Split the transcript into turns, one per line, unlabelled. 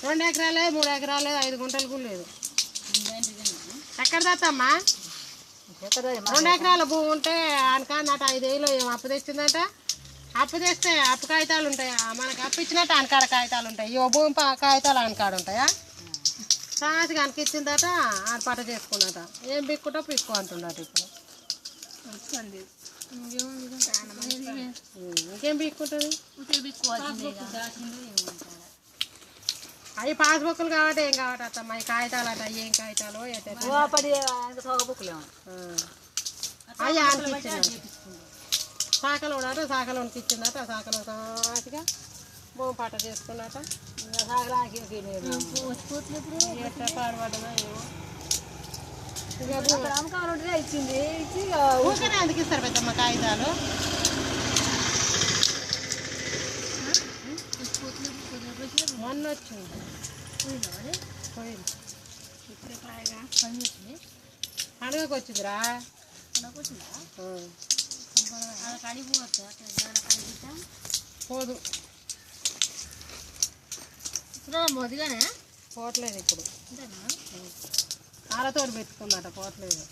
రెండు ఎకరాలే 3 ఎకరాలే 5 గుంటలు కూడా లేదు. ఎక్కడ తెస్తామ్మా? 2 ఎకరాల భూమి ఉంటే అనకాడనట 5,000 ఏం అప్పు తెచ్చిందట. అప్పు తెస్తే అప్పు కాగితాలు ఉంటాయా? మనకు అప్పు ఇచ్చినట్టు అనకాడ కాగితాలు ఉంటాయి. ఈ భూమి కాగితాలు అనకాడ ఉంటాయా? సాసిగా అనికిచ్చిందట. ఆయన పట్ట చేసుకున్నట. ఏం బిక్కుంటో పిక్కు అంటున్నట్టు. ఇప్పుడు ఇంకేం బిక్కుంటుంది? అవి పాస్బుక్లు కాబట్టి ఏం కాబట్టి అత్తమ్మ ఈ కాగితాలు అట ఏం కాగితాలు అవి అనికిచ్చిందట. శాఖలో ఉన్నాడు శాఖలో ఇచ్చిందట. శాఖలో సాటిగా భూమి పట్ట చేసుకున్నట. ఎట్లా పాడుపడ్డదో ఏమో
ఇచ్చింది.
ఊరికనే అందుకు ఇస్తారు పెద్దమ్మ కాగితాలు. మొన్న వచ్చింది పోయింది. పండుగకి వచ్చిందిరా. పోదు
మొదగానే
పోవట్లేదు ఇప్పుడు. వాళ్ళతో పెట్టుకుందట పోవట్లేదు.